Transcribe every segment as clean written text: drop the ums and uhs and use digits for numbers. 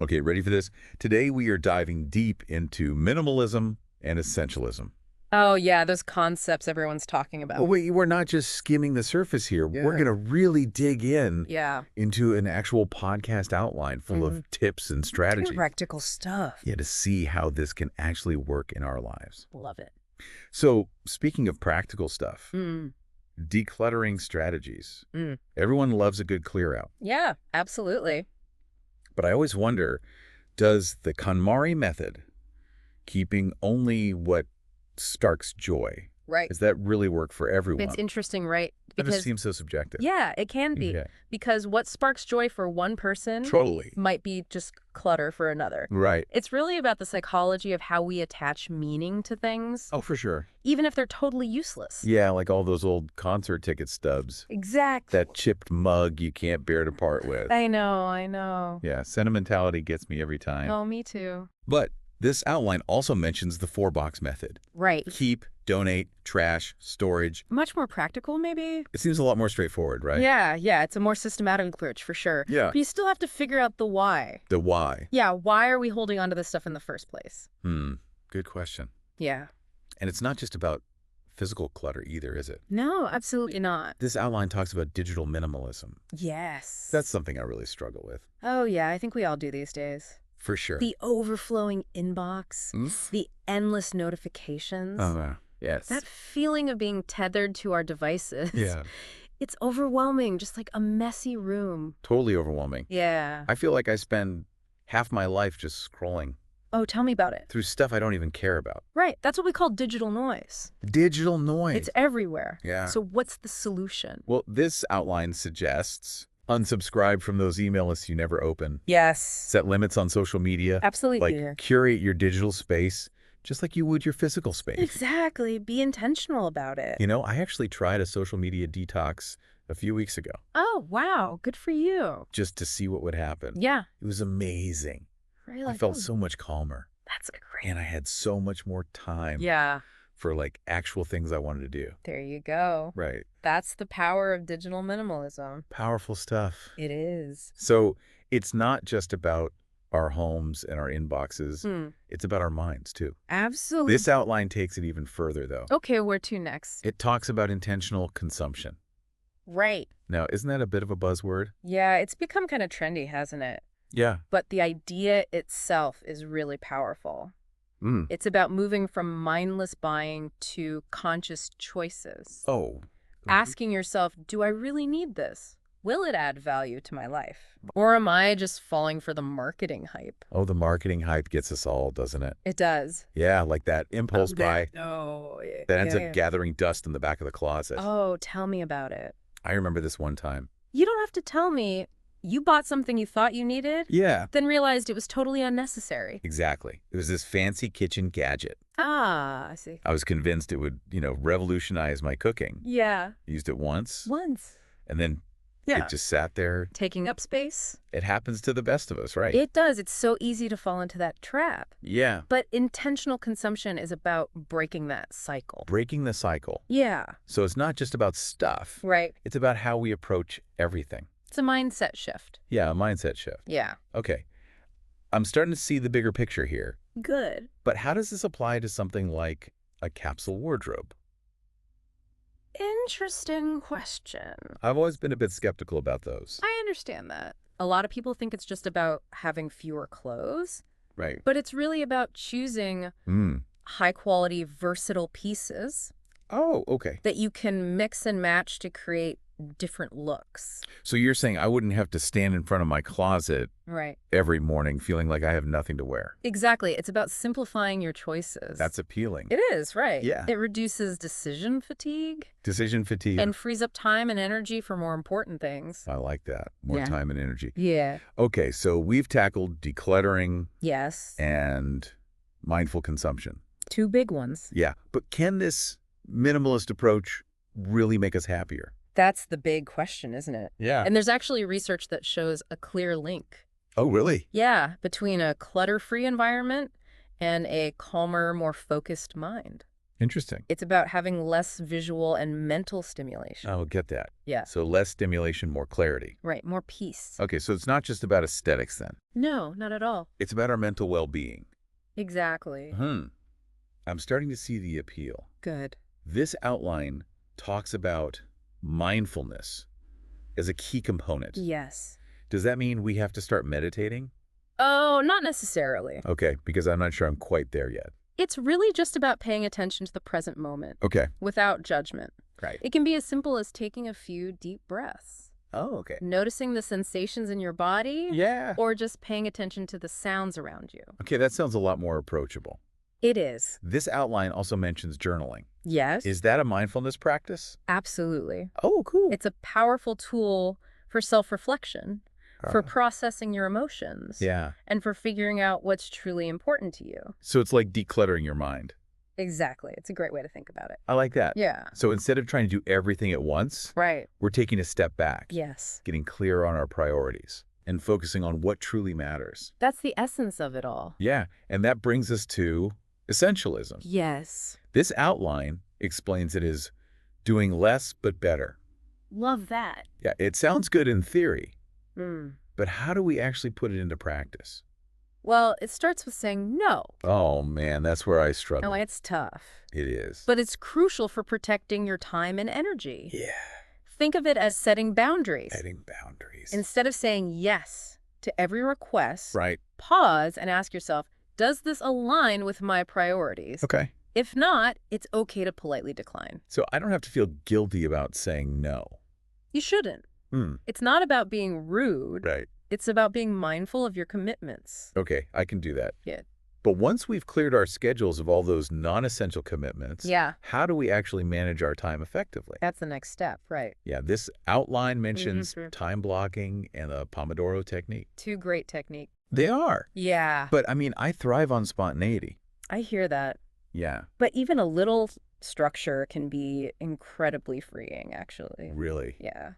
Okay, ready for this? Today we are diving deep into minimalism and essentialism. Oh, yeah, those concepts everyone's talking Oh, about. we're not just skimming the surface here. We're Yeah. going to really dig in Yeah. into an actual podcast outline full of tips and strategies. Practical stuff. Yeah, to see how this can actually work in our lives. Love it. So, speaking of practical stuff, Mm. decluttering strategies. Mm. Everyone loves a good clear out. Yeah, absolutely. But I always wonder, does the KonMari method, keeping only what sparks joy, Right. does that really work for everyone? It's interesting, right? That just seems so subjective. Yeah, it can be. Yeah. Because what sparks joy for one person Totally. might be just clutter for another. Right. It's really about the psychology of how we attach meaning to things, Oh, for sure. even if they're totally useless. Yeah, like all those old concert ticket stubs. Exactly. That chipped mug you can't bear to part with. I know. Yeah, sentimentality gets me every time. Oh, me too. But this outline also mentions the 4-box method. Right. Keep, donate, trash, storage. Much more practical, maybe? It seems a lot more straightforward, right? Yeah, it's a more systematic approach for sure. Yeah. But you still have to figure out the why. The why. Yeah, why are we holding on to this stuff in the first place? Good question. Yeah. And it's not just about physical clutter either, is it? No, absolutely not. This outline talks about digital minimalism. Yes. That's something I really struggle with. Oh, yeah, I think we all do these days. For sure. The overflowing inbox, the endless notifications. Oh, yes. That feeling of being tethered to our devices. Yeah. It's overwhelming, just like a messy room. Totally overwhelming. Yeah. I feel like I spend half my life just scrolling Oh, tell me about it. through stuff I don't even care about. Right, that's what we call digital noise. Digital noise. It's everywhere. Yeah. So what's the solution? Well, this outline suggests unsubscribe from those email lists you never open. Yes. Set limits on social media. Absolutely. Like curate your digital space just like you would your physical space. Exactly. Be intentional about it. You know, I actually tried a social media detox a few weeks ago Oh, wow. Good for you. just to see what would happen. Yeah. It was amazing. Really? I felt so much calmer. That's great. And I had so much more time Yeah. for like actual things I wanted to do. There you go. Right. That's the power of digital minimalism. Powerful stuff. It is. So it's not just about our homes and our inboxes. It's about our minds too. Absolutely. This outline takes it even further though. Okay, where to next? It talks about intentional consumption. Right. Now, isn't that a bit of a buzzword? Yeah, it's become kind of trendy, hasn't it? Yeah. But the idea itself is really powerful. It's about moving from mindless buying to conscious choices. Oh. Asking yourself, do I really need this? Will it add value to my life? Or am I just falling for the marketing hype? Oh, the marketing hype gets us all, doesn't it? It does. Yeah, like that impulse buy Oh, yeah. that ends up gathering dust in the back of the closet. Oh, tell me about it. I remember this one time. You don't have to tell me. You bought something you thought you needed, Yeah. then realized it was totally unnecessary. Exactly. It was this fancy kitchen gadget. Ah, I see. I was convinced it would, revolutionize my cooking. Yeah. Used it once, Once. and then it just sat there. Taking up space? It happens to the best of us, right? It does. It's so easy to fall into that trap. Yeah. But intentional consumption is about breaking that cycle. Breaking the cycle. Yeah. So it's not just about stuff. Right. It's about how we approach everything. It's a mindset shift. Yeah, a mindset shift. Yeah. Okay. I'm starting to see the bigger picture here. Good. But how does this apply to something like a capsule wardrobe? Interesting question. I've always been a bit skeptical about those. I understand that. A lot of people think it's just about having fewer clothes, Right. but it's really about choosing high-quality, versatile pieces Oh, okay. that you can mix and match to create different looks. So you're saying I wouldn't have to stand in front of my closet Right. every morning feeling like I have nothing to wear. Exactly. It's about simplifying your choices. That's appealing. It is, right. Yeah. It reduces decision fatigue Decision fatigue. and frees up time and energy for more important things. I like that. More Yeah. time and energy. Yeah. Okay, so we've tackled decluttering Yes. and mindful consumption. Two big ones. Yeah, but can this minimalist approach really make us happier? That's the big question, isn't it? Yeah. And there's actually research that shows a clear link. Oh, really? Yeah, between a clutter-free environment and a calmer, more focused mind. Interesting. It's about having less visual and mental stimulation. I'll get that. Yeah. So less stimulation, more clarity. Right, more peace. Okay, so it's not just about aesthetics then. No, not at all. It's about our mental well-being. Exactly. I'm starting to see the appeal. Good. This outline talks about mindfulness as a key component. Yes. Does that mean we have to start meditating? Oh, not necessarily. Okay, because I'm not sure I'm quite there yet. It's really just about paying attention to the present moment. Okay. Without judgment. Right. It can be as simple as taking a few deep breaths. Oh, okay. Noticing the sensations in your body. Yeah. Or just paying attention to the sounds around you. Okay, that sounds a lot more approachable. It is. This outline also mentions journaling. Yes. Is that a mindfulness practice? Absolutely. Oh, cool. It's a powerful tool for self-reflection, for processing your emotions, Yeah. and for figuring out what's truly important to you. So it's like decluttering your mind. Exactly. It's a great way to think about it. I like that. Yeah. So instead of trying to do everything at once, Right. we're taking a step back. Yes. Getting clear on our priorities and focusing on what truly matters. That's the essence of it all. Yeah, and that brings us to essentialism. Yes. This outline explains it as doing less but better. Love that. Yeah, it sounds good in theory, Mm. but how do we actually put it into practice? Well, it starts with saying no. Oh man, that's where I struggle. Oh, it's tough. It is. But it's crucial for protecting your time and energy. Yeah. Think of it as setting boundaries. Setting boundaries. Instead of saying yes to every request, Right. pause and ask yourself, does this align with my priorities? Okay. If not, it's okay to politely decline. So I don't have to feel guilty about saying no. You shouldn't. It's not about being rude. Right. It's about being mindful of your commitments. Okay, I can do that. Yeah. But once we've cleared our schedules of all those non-essential commitments, Yeah. how do we actually manage our time effectively? That's the next step, right? Yeah, this outline mentions time blocking and the Pomodoro technique. Two great techniques. They are. Yeah. But I mean, I thrive on spontaneity. I hear that. Yeah. But even a little structure can be incredibly freeing, actually. Really? Yeah.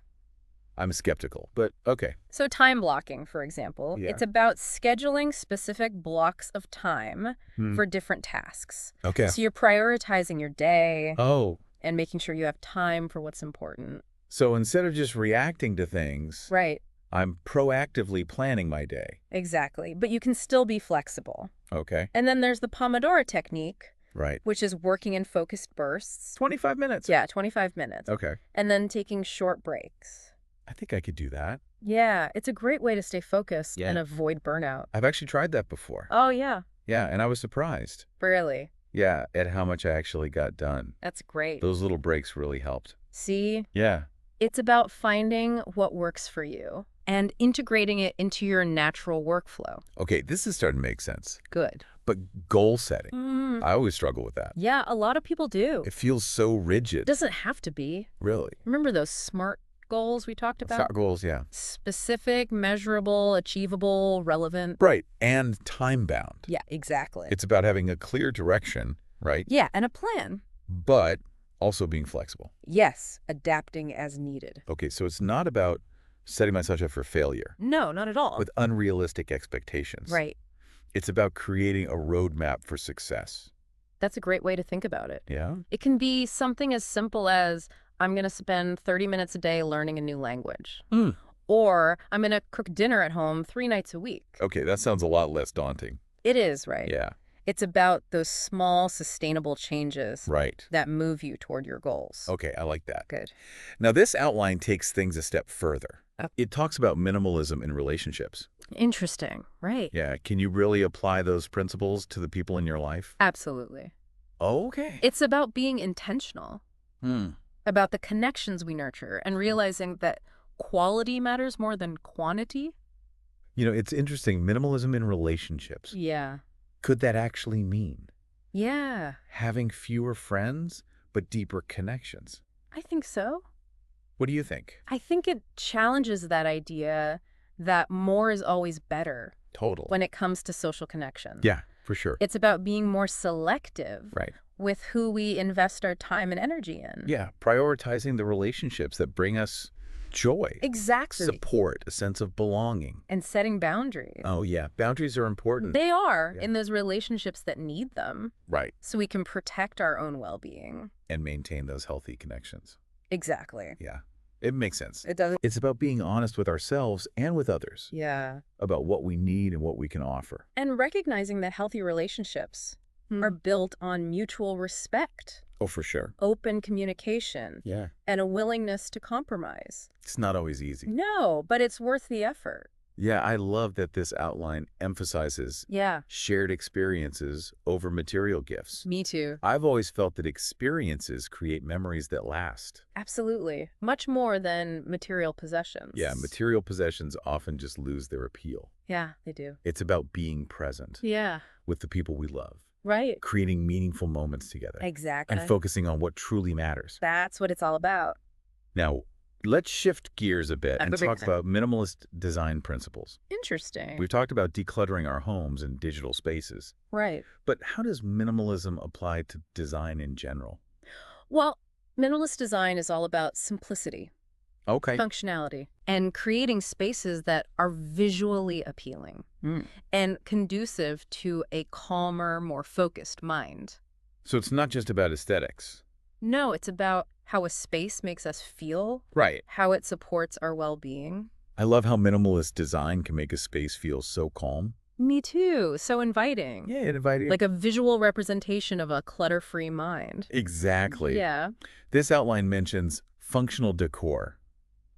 I'm skeptical, but okay. So time blocking, for example, it's about scheduling specific blocks of time for different tasks. Okay. So you're prioritizing your day Oh. and making sure you have time for what's important. So instead of just reacting to things, Right. I'm proactively planning my day. Exactly. But you can still be flexible. Okay. And then there's the Pomodoro technique, Right. which is working in focused bursts. 25 minutes. Yeah, 25 minutes. Okay. And then taking short breaks. I think I could do that. Yeah, it's a great way to stay focused Yeah. and avoid burnout. I've actually tried that before. Oh, yeah. Yeah, and I was surprised. Really? Yeah, at how much I actually got done. That's great. Those little breaks really helped. See? Yeah. It's about finding what works for you and integrating it into your natural workflow. Okay, this is starting to make sense. Good. But goal setting, I always struggle with that. Yeah, a lot of people do. It feels so rigid. It doesn't have to be. Really. Remember those SMART goals we talked about? SMART goals, yeah. Specific, measurable, achievable, relevant. Right, and time-bound. Yeah, exactly. It's about having a clear direction, right? Yeah, and a plan. But also being flexible. Yes, adapting as needed. Okay, so it's not about setting myself up for failure No, not at all. with unrealistic expectations. Right. It's about creating a roadmap for success. That's a great way to think about it. Yeah? It can be something as simple as, I'm going to spend 30 minutes a day learning a new language. Or I'm going to cook dinner at home 3 nights a week. Okay, that sounds a lot less daunting. It is, right? Yeah. It's about those small, sustainable changes Right. that move you toward your goals. Okay, I like that. Good. Now, this outline takes things a step further. Oh. It talks about minimalism in relationships. Interesting. Right. Yeah, can you really apply those principles to the people in your life? Absolutely. Okay. It's about being intentional, about the connections we nurture, and realizing that quality matters more than quantity. You know, it's interesting. Minimalism in relationships. Yeah. Could that actually mean Yeah. having fewer friends but deeper connections? I think so. What do you think? I think it challenges that idea that more is always better Total. when it comes to social connection. Yeah, for sure. It's about being more selective Right. with who we invest our time and energy in. Yeah, prioritizing the relationships that bring us joy. Exactly. Support, a sense of belonging. And setting boundaries. Oh, yeah. Boundaries are important. They are Yeah. in those relationships that need them. Right. So we can protect our own well-being. And maintain those healthy connections. Exactly. Yeah. It makes sense. It does. It's about being honest with ourselves and with others. Yeah. About what we need and what we can offer. And recognizing that healthy relationships are built on mutual respect, Oh, for sure. open communication, Yeah. and a willingness to compromise. It's not always easy. No, but it's worth the effort. Yeah, I love that this outline emphasizes Yeah. shared experiences over material gifts. Me too. I've always felt that experiences create memories that last. Absolutely. Much more than material possessions. Yeah, material possessions often just lose their appeal. Yeah, they do. It's about being present Yeah. with the people we love, Right. creating meaningful moments together, Exactly. and focusing on what truly matters. That's what it's all about. Now, let's shift gears a bit and Absolutely. talk about minimalist design principles. Interesting. We've talked about decluttering our homes and digital spaces, Right. but how does minimalism apply to design in general? Well, minimalist design is all about simplicity, Okay. functionality, and creating spaces that are visually appealing and conducive to a calmer, more focused mind. So it's not just about aesthetics. No, it's about how a space makes us feel, Right. how it supports our well-being. I love how minimalist design can make a space feel so calm. Me too. So inviting. Yeah, inviting. Like a visual representation of a clutter-free mind. Exactly. Yeah. This outline mentions functional decor,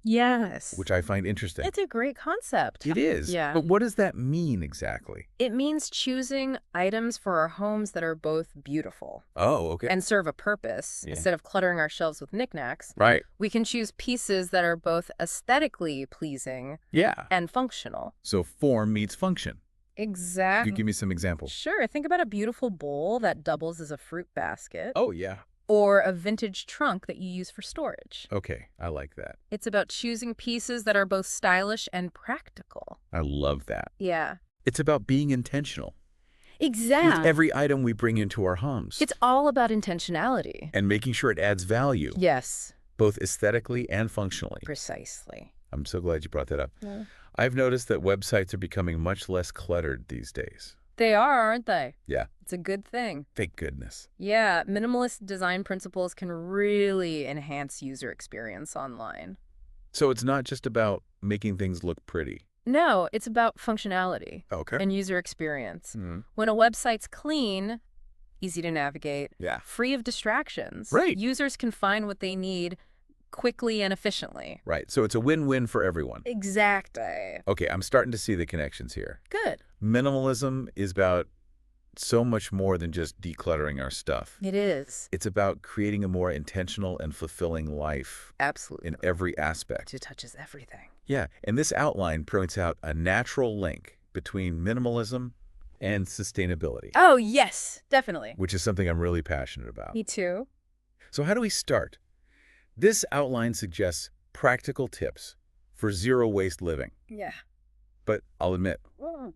Yes. which I find interesting. It's a great concept. It is. Yeah. But what does that mean exactly? It means choosing items for our homes that are both beautiful Oh, okay. and serve a purpose. Yeah. Instead of cluttering our shelves with knickknacks, Right. we can choose pieces that are both aesthetically pleasing Yeah. and functional. So form meets function. Exactly. You give me some examples. Sure. Think about a beautiful bowl that doubles as a fruit basket. Oh, yeah. Or a vintage trunk that you use for storage. Okay. I like that. It's about choosing pieces that are both stylish and practical. I love that. Yeah. It's about being intentional with Exactly. every item we bring into our homes. It's all about intentionality. And making sure it adds value, Yes, both aesthetically and functionally. precisely. I'm so glad you brought that up. Yeah. I've noticed that websites are becoming much less cluttered these days. They are, aren't they? Yeah. It's a good thing. Thank goodness. Yeah, minimalist design principles can really enhance user experience online. So it's not just about making things look pretty. No, it's about functionality Okay. and user experience. Mhm. When a website's clean, easy to navigate, Yeah. free of distractions, Right. users can find what they need quickly and efficiently. Right. So it's a win-win for everyone. Exactly. Okay, I'm starting to see the connections here. Good. Minimalism is about so much more than just decluttering our stuff. It is. It's about creating a more intentional and fulfilling life Absolutely. in every aspect. It touches everything. Yeah, and this outline points out a natural link between minimalism and sustainability, Oh, yes, definitely. which is something I'm really passionate about. Me too. So how do we start? This outline suggests practical tips for zero-waste living. Yeah. But I'll admit,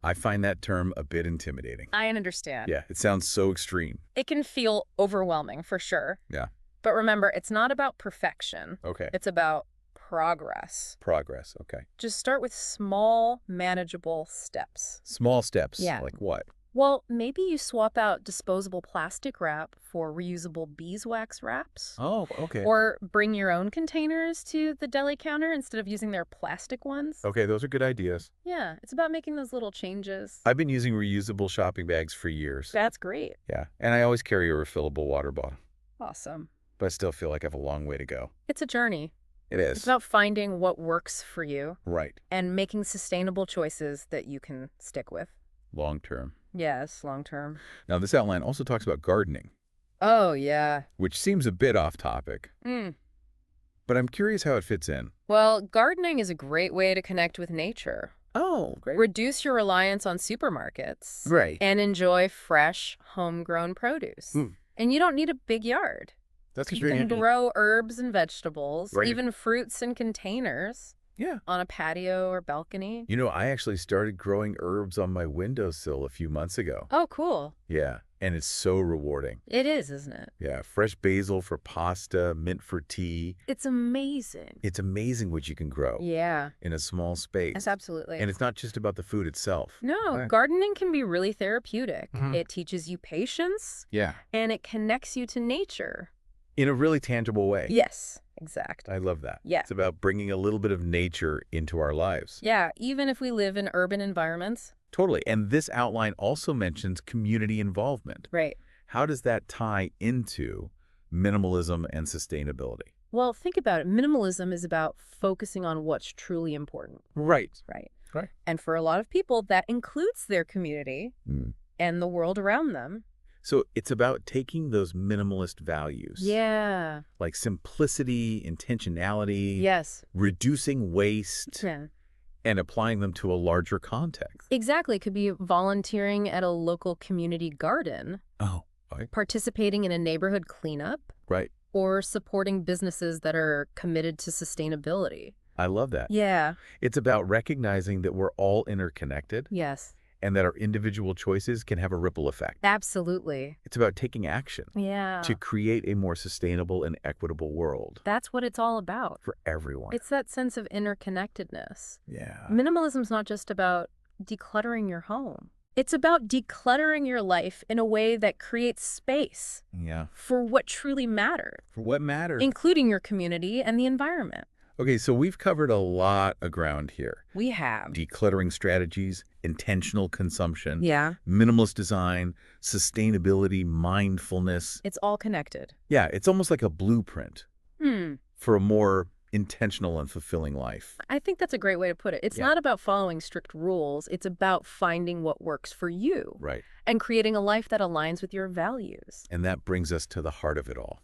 I find that term a bit intimidating. I understand. Yeah, it sounds so extreme. It can feel overwhelming for sure. Yeah. But remember, it's not about perfection. Okay. It's about progress. Progress, okay. Just start with small, manageable steps. Small steps. Yeah. Like what? Well, maybe you swap out disposable plastic wrap for reusable beeswax wraps. Oh, okay. Or bring your own containers to the deli counter instead of using their plastic ones. Okay, those are good ideas. Yeah, it's about making those little changes. I've been using reusable shopping bags for years. That's great. Yeah, and I always carry a refillable water bottle, Awesome. but I still feel like I have a long way to go. It's a journey. It is. It's about finding what works for you Right. and making sustainable choices that you can stick with. Long term. Yes, long term. Now, this outline also talks about gardening, Oh, yeah. which seems a bit off topic, but I'm curious how it fits in. Well, gardening is a great way to connect with nature. Oh, great. Reduce your reliance on supermarkets. Right. And enjoy fresh, homegrown produce. And you don't need a big yard. That's You can grow herbs and vegetables, Right. even fruits in containers. Yeah. on a patio or balcony. You know, I actually started growing herbs on my windowsill a few months ago. Oh, cool. Yeah, and it's so rewarding. It is, isn't it? Yeah, fresh basil for pasta, mint for tea. It's amazing. It's amazing what you can grow Yeah, in a small space. that's absolutely. And it's not just about the food itself. No, Right. gardening can be really therapeutic. Mhm. It teaches you patience Yeah. and it connects you to nature. In a really tangible way. Yes, exactly. I love that. Yeah. It's about bringing a little bit of nature into our lives. Yeah, even if we live in urban environments. Totally. And this outline also mentions community involvement. Right. How does that tie into minimalism and sustainability? Well, think about it. Minimalism is about focusing on what's truly important. Right. Right. Right. And for a lot of people, that includes their community and the world around them. So it's about taking those minimalist values. Yeah. Like simplicity, intentionality, Yes. reducing waste, Yeah. and applying them to a larger context. Exactly. It could be volunteering at a local community garden, Oh, right. participating in a neighborhood cleanup, Right. or supporting businesses that are committed to sustainability. I love that. Yeah. It's about recognizing that we're all interconnected Yes. and that our individual choices can have a ripple effect. Absolutely. It's about taking action Yeah. to create a more sustainable and equitable world That's what it's all about. for everyone. It's that sense of interconnectedness. Yeah. Minimalism's not just about decluttering your home. It's about decluttering your life in a way that creates space Yeah. for what truly matters, For what matters. including your community and the environment. Okay, so we've covered a lot of ground here. We have. Decluttering strategies, intentional consumption, Yeah. minimalist design, sustainability, mindfulness. It's all connected. Yeah, it's almost like a blueprint for a more intentional and fulfilling life. I think that's a great way to put it. It's Yeah. not about following strict rules. It's about finding what works for you Right. and creating a life that aligns with your values. And that brings us to the heart of it all.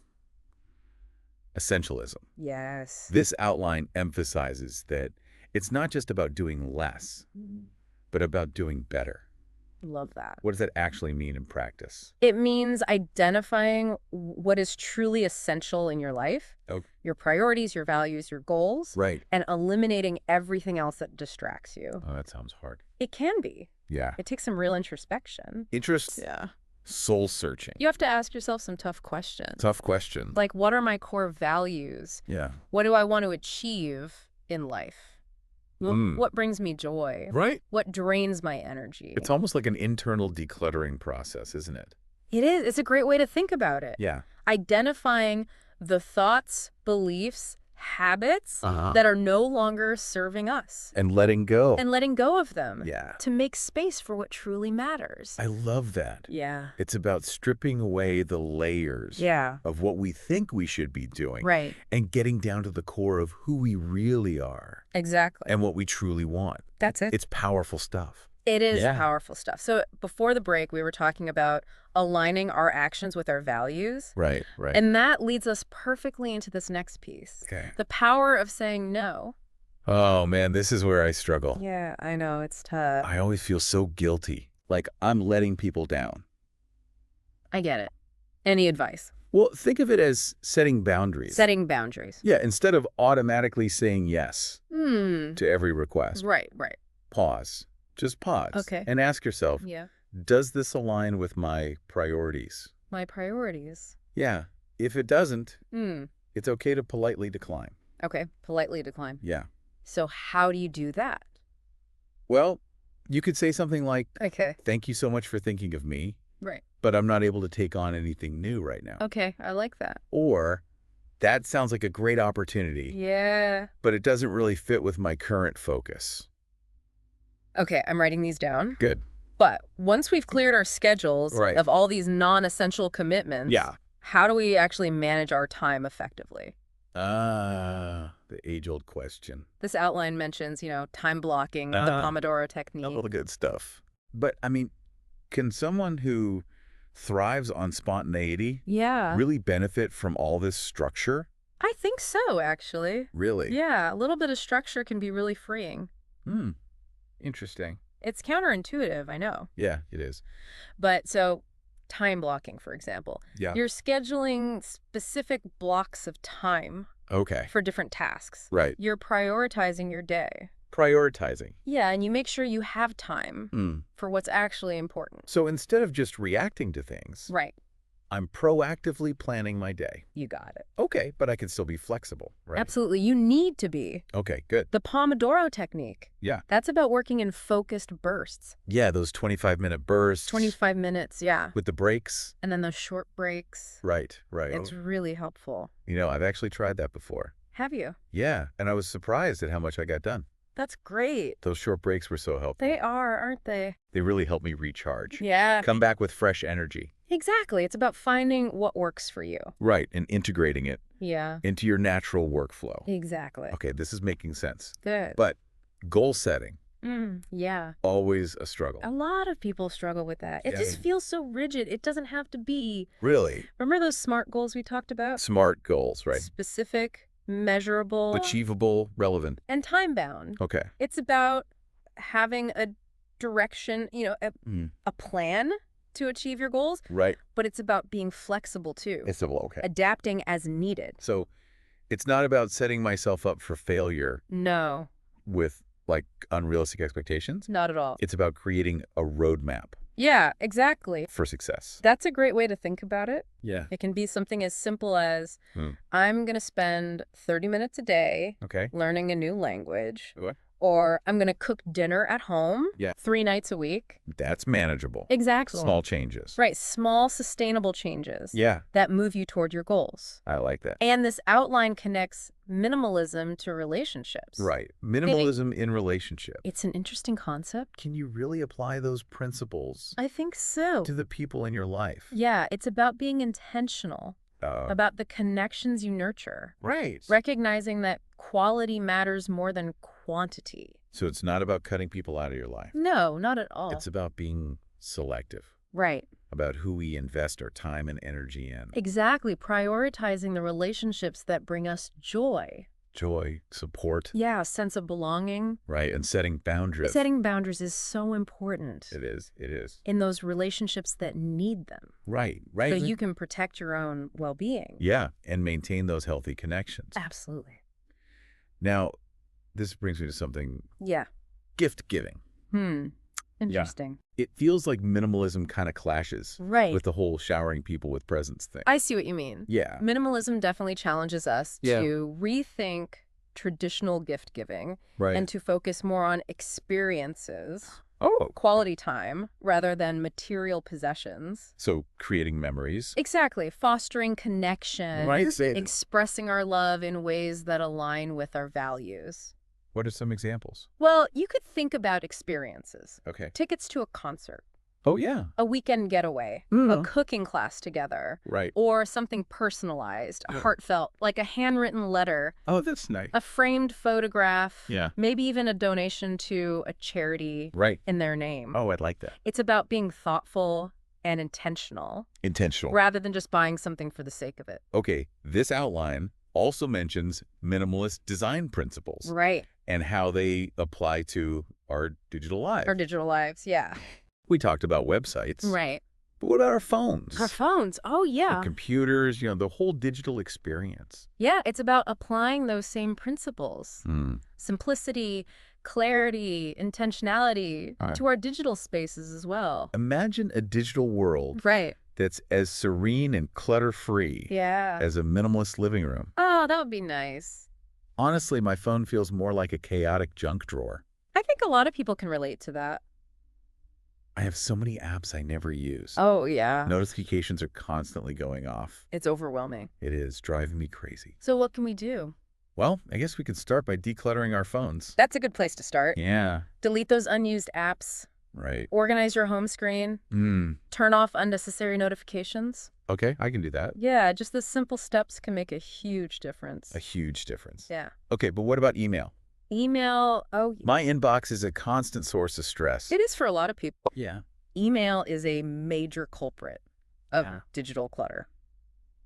Essentialism. Yes. This outline emphasizes that it's not just about doing less, but about doing better. Love that. What does that actually mean in practice? It means identifying what is truly essential in your life, Okay. your priorities, your values, your goals, Right. and eliminating everything else that distracts you. Oh, that sounds hard. It can be. Yeah. It takes some real introspection. Interest, Yeah. soul searching. You have to ask yourself some tough questions. Tough question. Like, what are my core values? Yeah. What do I want to achieve in life? Mm. What brings me joy? Right? What drains my energy? It's almost like an internal decluttering process, isn't it? It is. It's a great way to think about it. Yeah. Identifying the thoughts, beliefs, habits Uh-huh. that are no longer serving us And letting go. and letting go of them Yeah. to make space for what truly matters. I love that. Yeah. It's about stripping away the layers Yeah. of what we think we should be doing Right. and getting down to the core of who we really are Exactly. and what we truly want. That's it. It's powerful stuff. It is Yeah. powerful stuff. So before the break, we were talking about aligning our actions with our values. Right, right. And that leads us perfectly into this next piece. Okay. The power of saying no. Oh, man, this is where I struggle. Yeah, I know. It's tough. I always feel so guilty, like I'm letting people down. I get it. Any advice? Well, think of it as setting boundaries. Setting boundaries. Yeah, instead of automatically saying yes Hmm. to every request, Right, right. pause. Just pause. Okay. And ask yourself, Yeah. does this align with my priorities? My priorities. Yeah. If it doesn't, Hmm. it's okay to politely decline. Okay. Politely decline. Yeah. So how do you do that? Well, you could say something like, Okay. thank you so much for thinking of me, Right. but I'm not able to take on anything new right now. Okay. I like that. Or, that sounds like a great opportunity, Yeah. but it doesn't really fit with my current focus. Okay. I'm writing these down. Good. But once we've cleared our schedules Right. of all these non-essential commitments, Yeah. how do we actually manage our time effectively? The age-old question. This outline mentions, time blocking, the Uh-huh. Pomodoro technique. All the good stuff. But, I mean, can someone who thrives on spontaneity Yeah. really benefit from all this structure? I think so, actually. Really? Yeah, a little bit of structure can be really freeing. Hmm. Interesting. It's counterintuitive, I know. Yeah, it is. But so time blocking, for example. Yeah. You're scheduling specific blocks of time Okay. for different tasks. Right. You're prioritizing your day. Prioritizing. Yeah, and you make sure you have time for what's actually important. So instead of just reacting to things, Right. I'm proactively planning my day. You got it. Okay, but I can still be flexible, right? Absolutely. You need to be. Okay, good. The Pomodoro technique. Yeah. That's about working in focused bursts. Yeah, those 25-minute bursts. 25 minutes, yeah. With the breaks. And then those short breaks. Right, right. It's really helpful. I've actually tried that before. Have you? Yeah, and I was surprised at how much I got done. That's great. Those short breaks were so helpful. They are, aren't they? They really helped me recharge. Yeah. Come back with fresh energy. Exactly. It's about finding what works for you. Right, and integrating it Yeah. into your natural workflow. Exactly. Okay, this is making sense. Good. But goal setting, yeah. always a struggle. A lot of people struggle with that. It Yeah. just feels so rigid. It doesn't have to be. Really? Remember those SMART goals we talked about? Smart goals, right? Specific, measurable, Achievable, relevant. and time-bound. Okay. It's about having a direction, a plan to achieve your goals, Right. but it's about being flexible too. Okay. Adapting as needed. So it's not about setting myself up for failure No, with unrealistic expectations. not at all. It's about creating a roadmap Yeah, exactly. for success. That's a great way to think about it. Yeah. It can be something as simple as I'm going to spend 30 minutes a day Okay. learning a new language, Okay. or I'm going to cook dinner at home Yeah. 3 nights a week. That's manageable. Exactly. Small changes. Right, small sustainable changes Yeah. that move you toward your goals. I like that. And this outline connects minimalism to relationships. Right. Minimalism in relationship. It's an interesting concept. Can you really apply those principles I think so. to the people in your life? Yeah, it's about being intentional about the connections you nurture. Right. Recognizing that quality matters more than quantity. So it's not about cutting people out of your life. No, not at all. It's about being selective, Right. about who we invest our time and energy in. Exactly. Prioritizing the relationships that bring us joy. Joy, support, Yeah, a sense of belonging. right? And setting boundaries. Setting boundaries is so important It is. It is. in those relationships that need them. Right. Right. So you can protect your own well-being. Yeah. And maintain those healthy connections. Absolutely. Now, this brings me to something, Yeah. gift giving. Interesting. It feels like minimalism kind of clashes Right. with the whole showering people with presents thing. I see what you mean. Yeah. Minimalism definitely challenges us Yeah. to rethink traditional gift giving Right. and to focus more on experiences, Oh. quality time, rather than material possessions. So creating memories. Exactly. Fostering connection, Right. expressing our love in ways that align with our values. What are some examples? Well, you could think about experiences. Okay. Tickets to a concert, Oh, yeah. a weekend getaway, a cooking class together, Right. or something personalized, heartfelt, like a handwritten letter, Oh, that's nice. a framed photograph, Yeah. maybe even a donation to a charity Right. in their name. Oh, I'd like that. It's about being thoughtful and intentional Intentional. rather than just buying something for the sake of it. Okay. This outline also mentions minimalist design principles Right. and how they apply to our digital lives. Our digital lives, yeah. We talked about websites. Right. But what about our phones? Our phones, oh yeah. Our computers, the whole digital experience. Yeah, it's about applying those same principles. Simplicity, clarity, intentionality to our digital spaces as well. Imagine a digital world Right. that's as serene and clutter-free Yeah. as a minimalist living room. Oh, that would be nice. Honestly, my phone feels more like a chaotic junk drawer. I think a lot of people can relate to that. I have so many apps I never use. Oh, yeah. Notifications are constantly going off. It's overwhelming. It is driving me crazy. So what can we do? Well, I guess we could start by decluttering our phones. That's a good place to start. Yeah, Delete those unused apps. right. Organize your home screen. Turn off unnecessary notifications. Okay, I can do that. Yeah, just the simple steps can make a huge difference. A huge difference. Yeah. Okay, but what about email? Email, My inbox is a constant source of stress. it is for a lot of people. Yeah. Email is a major culprit of Yeah. digital clutter.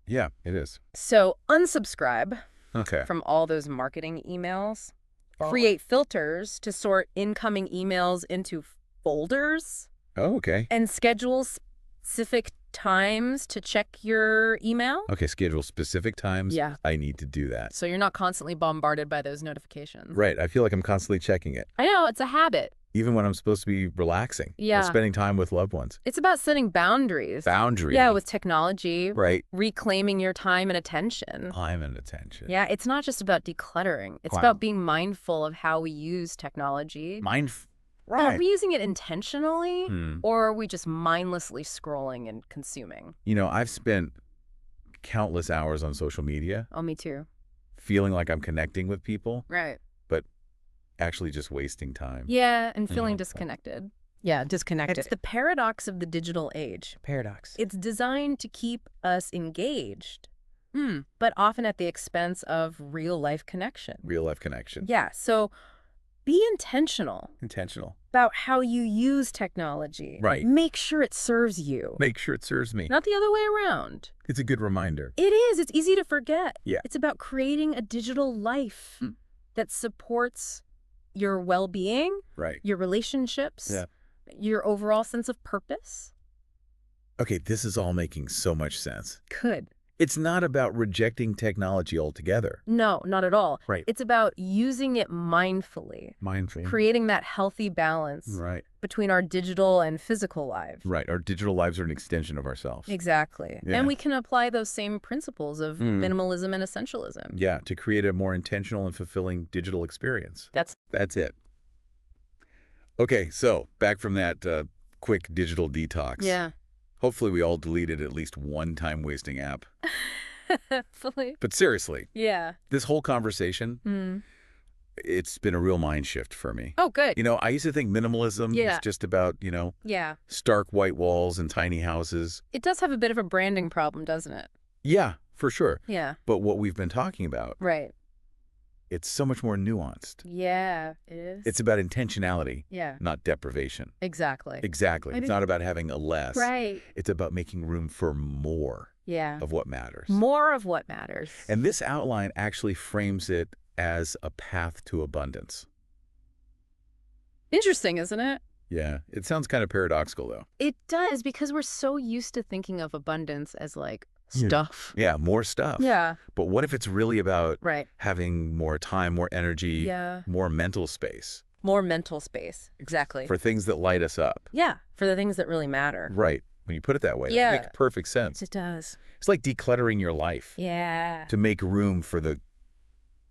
Yeah, it is. So unsubscribe Okay. from all those marketing emails. Oh. Create filters to sort incoming emails into folders Oh, okay. and schedule specific times to check your email. Okay, schedule specific times. Yeah. I need to do that. So you're not constantly bombarded by those notifications. Right. I feel like I'm constantly checking it, I know, it's a habit. even when I'm supposed to be relaxing Yeah. or spending time with loved ones. It's about setting boundaries. Boundary. Yeah, with technology. Right. Reclaiming your time and attention. Time and attention. Yeah, it's not just about decluttering. It's Wow. about being mindful of how we use technology. Are Right. we using it intentionally, Hmm. or are we just mindlessly scrolling and consuming? You know, I've spent countless hours on social media Oh, me too. feeling like I'm connecting with people, Right. but actually just wasting time. Yeah, and feeling Yeah. disconnected. Yeah, disconnected. It's the paradox of the digital age. paradox. It's designed to keep us engaged, but often at the expense of real-life connection. Real life connection. Yeah, so be intentional Intentional. about how you use technology. Right. Make sure it serves you, Make sure it serves me. not the other way around. It's a good reminder. It is. It's easy to forget. Yeah. It's about creating a digital life that supports your well-being, Right. your relationships, Yeah. your overall sense of purpose. Okay, this is all making so much sense. Good. It's not about rejecting technology altogether. No, not at all. Right. It's about using it mindfully, Mindfully. creating that healthy balance Right. between our digital and physical lives. Right. Our digital lives are an extension of ourselves. Exactly. Yeah. And we can apply those same principles of minimalism and essentialism. Yeah, to create a more intentional and fulfilling digital experience. That's it. Okay, so back from that quick digital detox. yeah. Hopefully we all deleted at least one time-wasting app. Fully. But seriously, Yeah. this whole conversation, it's been a real mind shift for me. Oh, good. You know, I used to think minimalism Yeah. is just about, Yeah. stark white walls and tiny houses. It does have a bit of a branding problem, doesn't it? Yeah, for sure. Yeah. But what we've been talking about, Right. it's so much more nuanced. Yeah, it is. It's about intentionality, yeah. not deprivation. Exactly. Exactly. It's not about having a less. Right. It's about making room for more Yeah. of what matters. More of what matters. And this outline actually frames it as a path to abundance. Interesting, isn't it? Yeah, it sounds kind of paradoxical, though. It does, because we're so used to thinking of abundance as like stuff. Yeah, more stuff. Yeah. But what if it's really about Right. having more time, more energy, Yeah. more mental space More mental space. Exactly. for things that light us up? Yeah. For the things that really matter. Right. When you put it that way, Yeah. that makes perfect sense. It does. It's like decluttering your life Yeah. to make room for the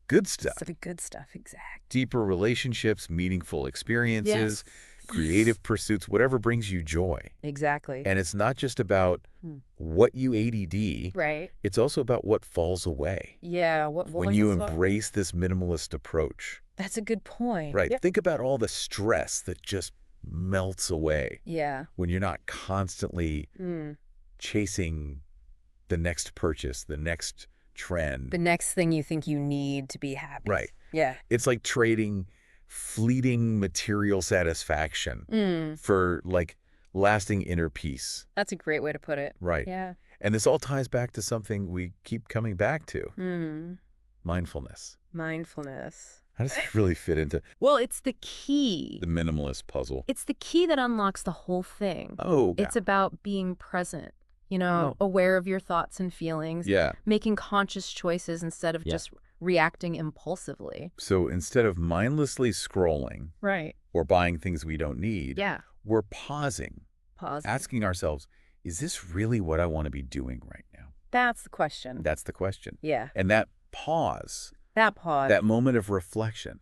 good stuff. So the good stuff. Exactly. Deeper relationships, meaningful experiences, creative pursuits, whatever brings you joy. Exactly. And it's not just about what you ADD. Right. It's also about what falls away Yeah. What when was you this about? embrace this minimalist approach. That's a good point. Right. Yeah. Think about all the stress that just melts away Yeah. when you're not constantly chasing the next purchase, the next trend. The next thing you think you need to be happy. Right. Yeah. It's like trading fleeting material satisfaction for like lasting inner peace. That's a great way to put it. Right. Yeah. And this all ties back to something we keep coming back to. Mindfulness. Mindfulness. How does it really fit into Well, it's the key. the minimalist puzzle? It's the key that unlocks the whole thing. Oh, It's about being present, aware of your thoughts and feelings, yeah. making conscious choices instead of just reacting impulsively. So instead of mindlessly scrolling Right. or buying things we don't need, Yeah. we're pausing, Pause. asking ourselves, is this really what I want to be doing right now? That's the question. That's the question. Yeah. And that pause, That pause. that moment of reflection,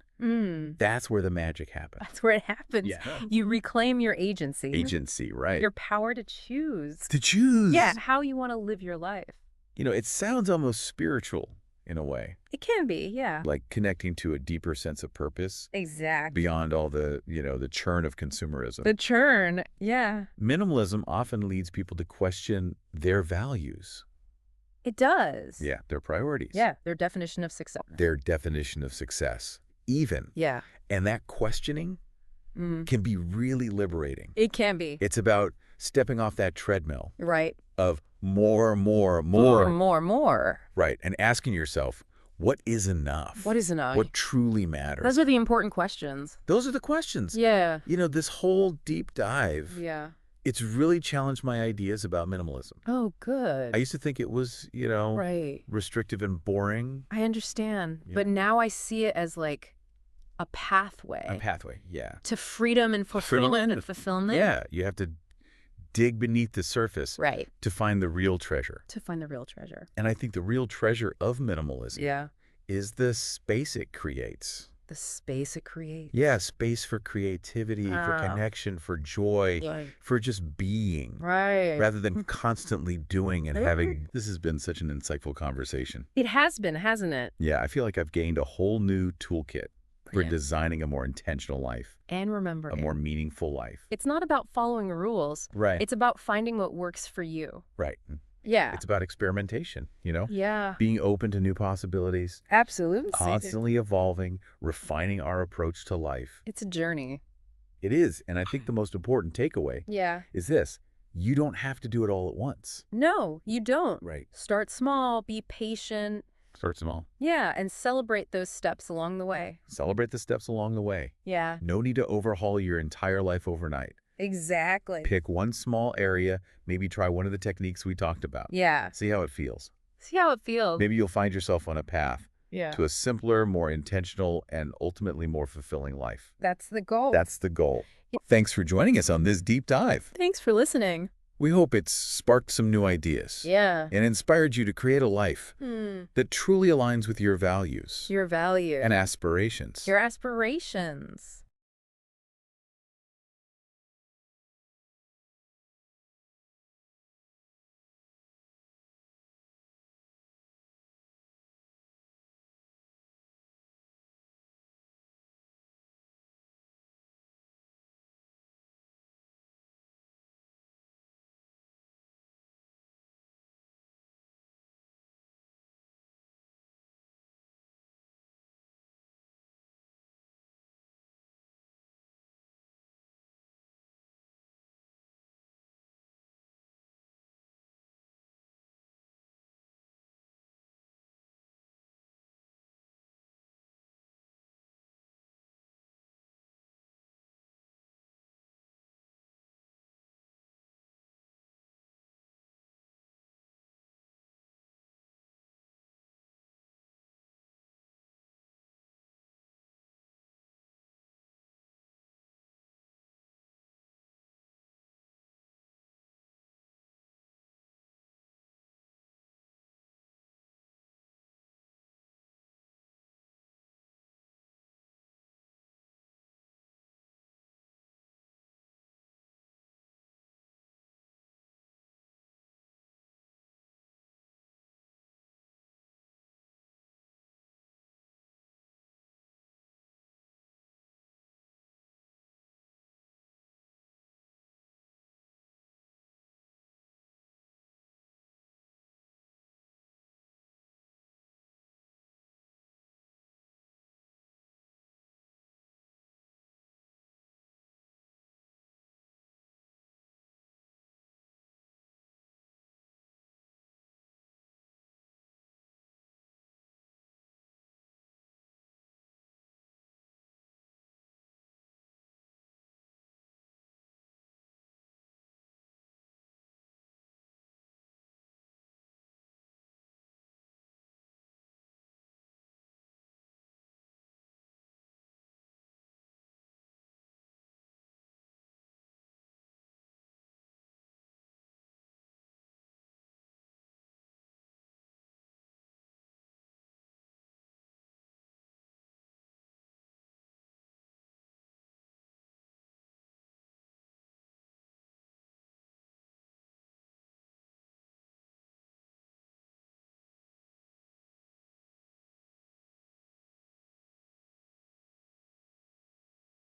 that's where the magic happens. That's where it happens. Yeah. You reclaim your agency. Agency, right? Your power to choose. To choose. Yeah, how you want to live your life. It sounds almost spiritual in a way, It can be, yeah. like connecting to a deeper sense of purpose Exactly. beyond all the, the churn of consumerism. The churn, yeah. Minimalism often leads people to question their values. It does. Yeah, their priorities. Yeah, their definition of success. Their definition of success, even. Yeah. And that questioning can be really liberating. It can be. It's about stepping off that treadmill Right. of more. More. Right. And asking yourself, what is enough? What is enough? What truly matters? Those are the important questions. Those are the questions. Yeah. This whole deep dive Yeah. It's really challenged my ideas about minimalism. Oh, I good. used to think it was, Right. restrictive and boring. I understand. Yeah. But now I see it as like a A pathway pathway, yeah. to freedom and fulfillment and fulfillment. Yeah, you have to dig beneath the surface Right. to find the real treasure. To find the real treasure. And I think the real treasure of minimalism Yeah. is the space it creates. The space it creates. Yeah, space for creativity, for Ah. connection, for joy, Right. for just being, Right. rather than constantly doing and having. This has been such an insightful conversation. It has been, hasn't it? Yeah, I feel like I've gained a whole new toolkit for Brilliant. designing a more intentional life, And remember, a more meaningful life. it's not about following rules. Right. It's about finding what works for you. Right. Yeah. It's about experimentation, Yeah. being open to new possibilities, Absolutely. constantly evolving, refining our approach to life. It's a journey. It is. And I think the most important takeaway Yeah. is this. You don't have to do it all at once. No, you don't. Right. Start small, be patient. Start small. Yeah, and celebrate those steps along the way. Celebrate the steps along the way. Yeah. No need to overhaul your entire life overnight. Exactly. Pick one small area, maybe try one of the techniques we talked about. Yeah. See how it feels. See how it feels. Maybe you'll find yourself on a path Yeah. to a simpler, more intentional, and ultimately more fulfilling life. That's the goal. That's the goal. Yeah. Thanks for joining us on this deep dive. Thanks for listening. We hope it's sparked some new ideas Yeah. and inspired you to create a life that truly aligns with your values Your value. and aspirations. Your aspirations.